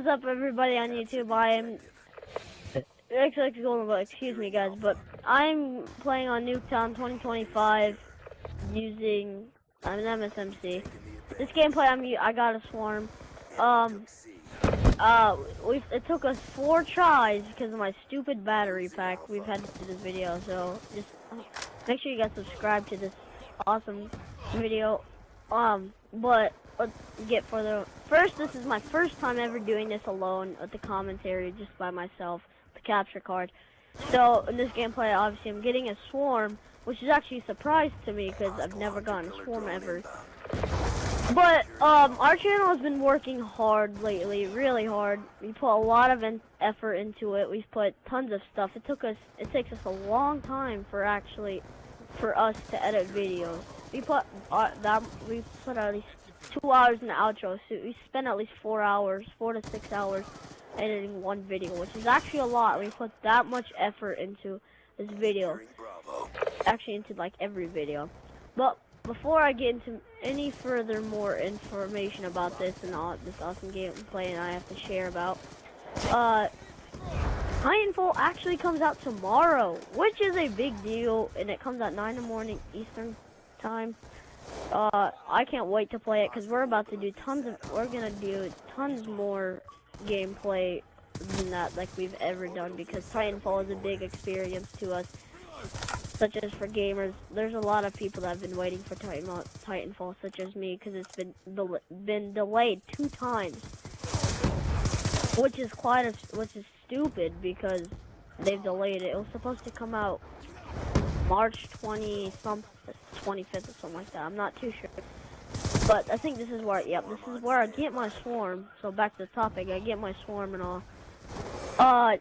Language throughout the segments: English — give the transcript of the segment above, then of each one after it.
What's up, everybody on YouTube? I am XxGold3nxButtxX, excuse me, guys, but I'm playing on Nuketown 2025 using an MSMC. This gameplay, I got a swarm. It took us 4 tries because of my stupid battery pack. We've had to do this video, so just make sure you guys subscribe to this awesome video. But let's get further. First, this is my first time ever doing this alone with the commentary, just by myself, the capture card. So in this gameplay, obviously, I'm getting a swarm, which is actually a surprise to me because I've never gotten a swarm ever. But our channel has been working hard lately, really hard. We put a lot of effort into it. We've put tons of stuff. It takes us a long time for us to edit videos. We put at least 2 hours in the outro, so we spent at least 4 to 6 hours editing one video, which is actually a lot. We put that much effort into this video, actually into like every video. But before I get into any more information about this and all this awesome gameplay and I have to share about, Titanfall actually comes out tomorrow, which is a big deal, and it comes at 9 in the morning Eastern time. I can't wait to play it because we're gonna do tons more gameplay than that like we've ever done, because Titanfall is a big experience to us, such as for gamers. There's a lot of people that have been waiting for Titanfall, such as me, because it's been delayed 2 times, which is stupid because they've delayed it. It was supposed to come out March 25th or something like that. I'm not too sure, but I think this is where I get my swarm. So back to the topic, I get my swarm and all. I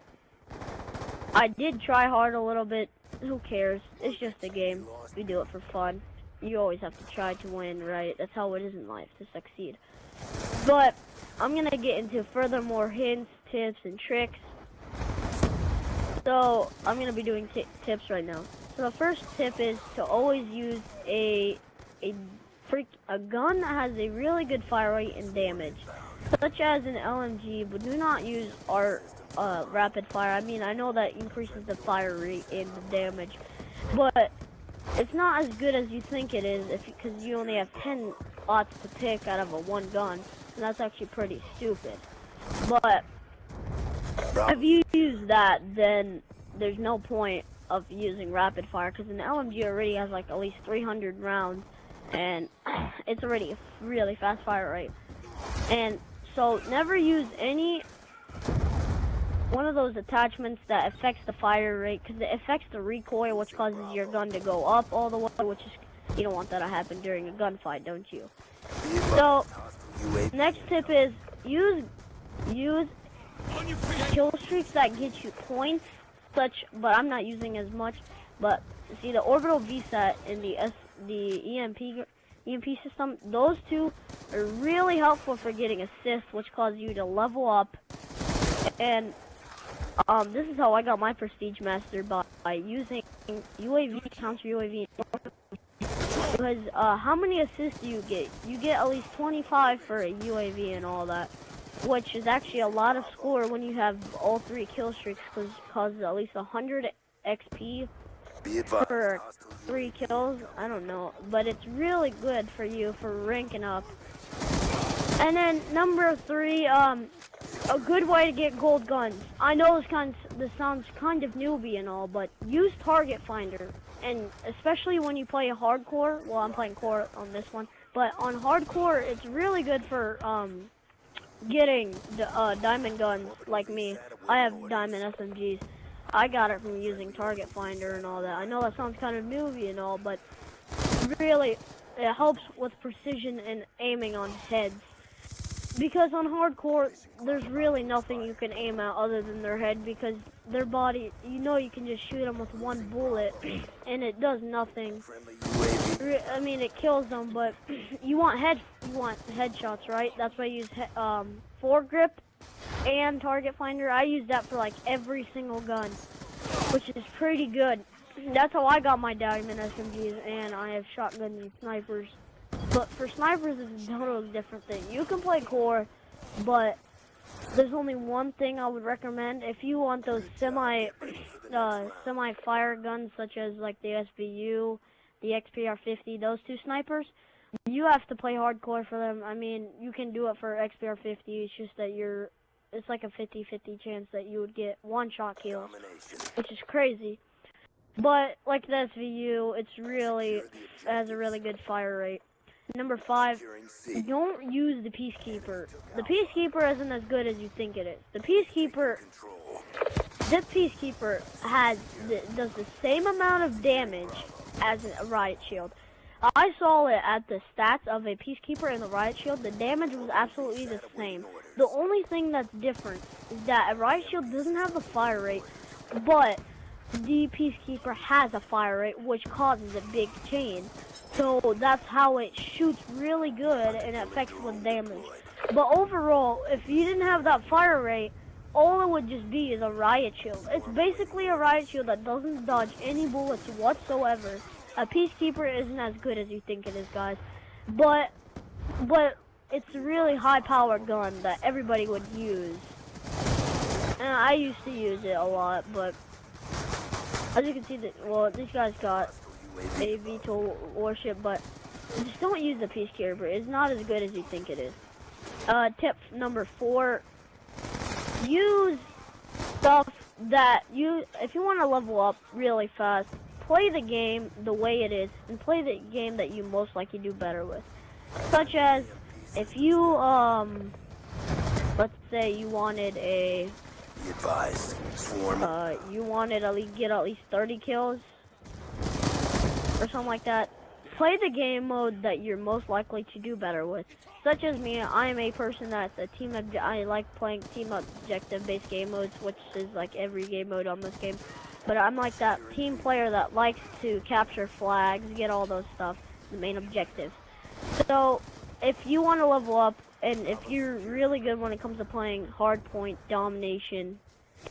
did try hard a little bit. Who cares? It's just a game. We do it for fun. You always have to try to win, right? That's how it is in life, to succeed. But I'm gonna get into furthermore hints, tips, and tricks. So I'm gonna be doing tips right now. So the first tip is to always use a gun that has a really good fire rate and damage, such as an LMG, but do not use our rapid fire. I mean, I know that increases the fire rate and the damage, but it's not as good as you think it is because you only have 10 slots to pick out of one gun, and that's actually pretty stupid. But if you use that, then there's no point of using rapid fire, because an LMG already has like at least 300 rounds, and it's already a really fast fire rate. And so never use any one of those attachments that affects the fire rate, because it affects the recoil, which causes your gun to go up all the way, which is, you don't want that to happen during a gunfight, don't you? So next tip is use kill streaks that get you points, but I'm not using as much. But see, the orbital VSAT and the EMP system, those two are really helpful for getting assists, which cause you to level up. And this is how I got my prestige master, by using UAV, counter UAV. Because how many assists do you get? You get at least 25 for a UAV and all that, which is actually a lot of score when you have all 3 kill streaks, because it causes at least 100 XP for 3 kills. I don't know, but it's really good for you for ranking up. And then number 3, a good way to get gold guns. I know this sounds kind of newbie and all, but use target finder, and especially when you play hardcore. Well, I'm playing core on this one, but on hardcore, it's really good for getting the diamond guns. Like me, I have diamond SMGs. I got it from using target finder and all that. I know that sounds kind of newbie and all, but really it helps with precision and aiming on heads. Because on hardcore, there's really nothing you can aim at other than their head, because their body, you know, you can just shoot them with 1 bullet and it does nothing. I mean, it kills them, but you want headshots, right? That's why I use foregrip and target finder. I use that for like every single gun, which is pretty good. That's how I got my diamond SMGs, and I have shotguns and snipers. But for snipers, it's a totally different thing. You can play core, but there's only one thing I would recommend. If you want those semi fire guns, such as like the SVU, the XPR-50, those two snipers, you have to play hardcore for them. I mean, you can do it for XPR-50. It's just that it's like a 50-50 chance that you would get one-shot kills, which is crazy. But like the SVU, it has a really good fire rate. Number 5, don't use the Peacekeeper. The Peacekeeper isn't as good as you think it is. This Peacekeeper does the same amount of damage as a Riot Shield. I saw it at the stats of a Peacekeeper and the Riot Shield. The damage was absolutely the same. The only thing that's different is that a Riot Shield doesn't have the fire rate, but the Peacekeeper has a fire rate, which causes a big chain. So that's how it shoots really good and affects with damage. But overall, if you didn't have that fire rate, all it would just be is a Riot Shield. It's basically a Riot Shield that doesn't dodge any bullets whatsoever. A Peacekeeper isn't as good as you think it is, guys. But it's a really high-powered gun that everybody would use. And I used to use it a lot, but as you can see, these guys got a VTOL warship, but just don't use the Peacekeeper. It's not as good as you think it is. Tip number 4, use stuff that if you want to level up really fast, play the game the way it is, and play the game that you most likely do better with. Such as, if you, let's say you wanted a, Be advised, swarm. you wanted to get at least 30 kills, or something like that, play the game mode that you're most likely to do better with. Such as me, I am a person that's I like playing team objective based game modes, which is like every game mode on this game. But I'm like that team player that likes to capture flags, get all those stuff, the main objectives. So if you want to level up, and if you're really good when it comes to playing hardpoint, domination,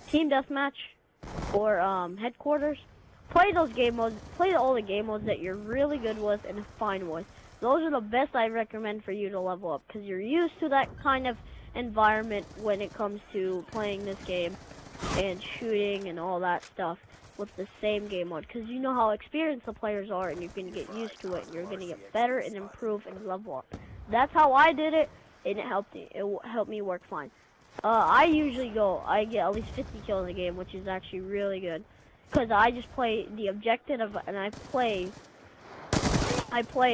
team deathmatch, or headquarters, play those game modes, play all the game modes that you're really good with and fine with. Those are the best I recommend for you to level up, because you're used to that kind of environment when it comes to playing this game and shooting and all that stuff with the same game mode, because you know how experienced the players are, and you're going to get used to it, and you're going to get better and improve and level up. That's how I did it, and it helped me work fine. I get at least 50 kills in a game, which is actually really good, because I just play the objective and I play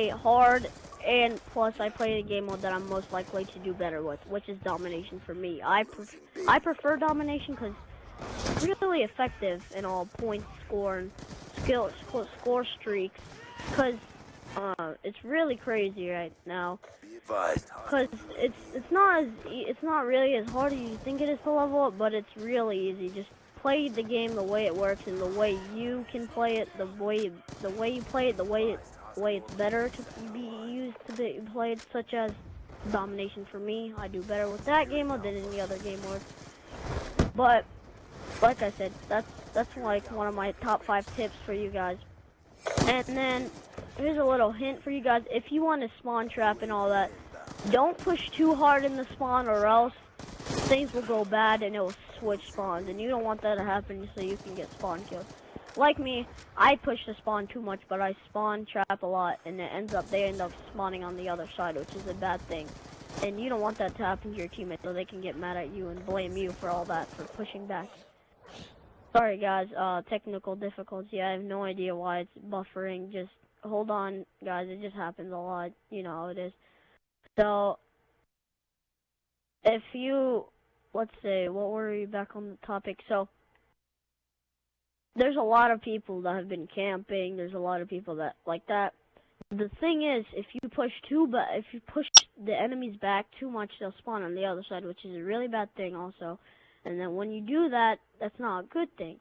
hard, and plus I play the game mode that I'm most likely to do better with, which is domination for me. I prefer domination because it's really effective in all points scored, score streaks, because it's really crazy right now. Because it's not really as hard as you think it is to level up, but it's really easy. Just play the game the way it works and the way you can play it, the way you play it, the way it's better to be used to be played, such as domination for me. I do better with that game mode than any other game mode. But like I said, that's like one of my top 5 tips for you guys. And then here's a little hint for you guys: if you want to spawn trap and all that, don't push too hard in the spawn, or else things will go bad and it will switch spawns, and you don't want that to happen, so you can get spawn killed. Like me, I push the spawn too much, but I spawn trap a lot, and they end up spawning on the other side, which is a bad thing. And you don't want that to happen to your teammates, so they can get mad at you and blame you for all that, for pushing back. Sorry guys, technical difficulty. I have no idea why it's buffering. Just hold on, guys. It just happens a lot. You know how it is. So, if you, let's say, what were we back on the topic? So, there's a lot of people that have been camping. There's a lot of people that like that. The thing is, if you push the enemies back too much, they'll spawn on the other side, which is a really bad thing also. And then when you do that, that's not a good thing.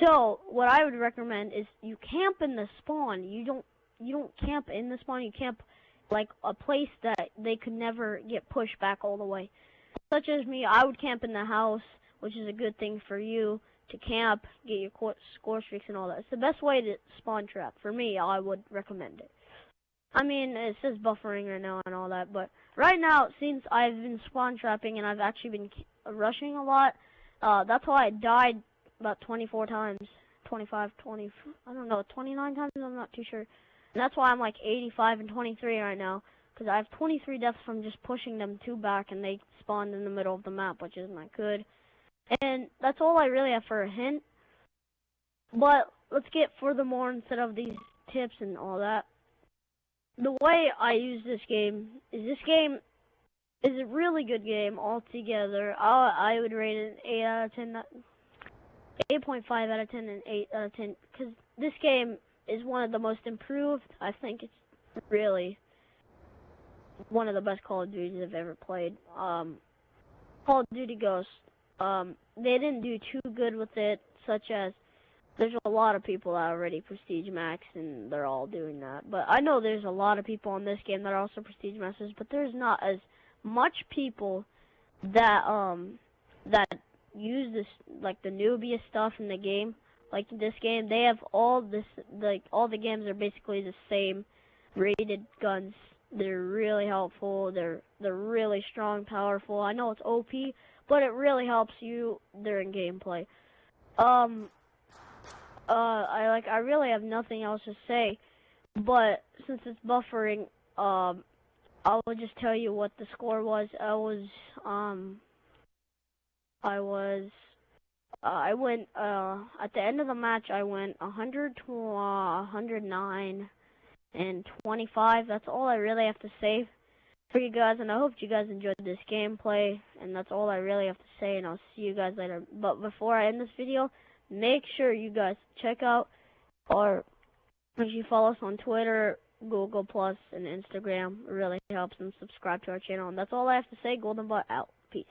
So what I would recommend is you camp in the spawn. You don't camp in the spawn. You camp like a place that they could never get pushed back all the way. Such as me, I would camp in the house, which is a good thing for you to camp, get your score streaks and all that. It's the best way to spawn trap. For me, I would recommend it. I mean, it says buffering right now and all that, but right now, since I've been spawn trapping and I've actually been rushing a lot, that's why I died about 24 times, 25, 20, I don't know, 29 times, I'm not too sure. And that's why I'm like 85 and 23 right now, because I have 23 deaths from just pushing them 2 back and they spawned in the middle of the map, which isn't that good. And that's all I really have for a hint. But let's get furthermore instead of these tips and all that. The way I use this game is a really good game altogether. I would rate it an 8 out of 10, 8.5 out of 10 and 8 out of 10, because this game is one of the most improved. I think it's really one of the best Call of Duties I've ever played. Call of Duty Ghosts, they didn't do too good with it, such as there's a lot of people that are already Prestige Max, and they're all doing that. But I know there's a lot of people in this game that are also Prestige Masters, but there's not as much people that that use this, like the newbiest stuff in the game. Like this game, they have all this, like all the games are basically the same rated guns. They're really helpful. They're really strong, powerful. I know it's OP, but it really helps you during gameplay. I really have nothing else to say, but since it's buffering, I will just tell you what the score was. I went, at the end of the match, I went 100 to 109 and 25. That's all I really have to say for you guys, and I hope you guys enjoyed this gameplay, and that's all I really have to say, and I'll see you guys later. But before I end this video, make sure you guys check out or make sure you follow us on Twitter, Google Plus, and Instagram. It really helps, and subscribe to our channel. And that's all I have to say. GoldenButt out. Peace.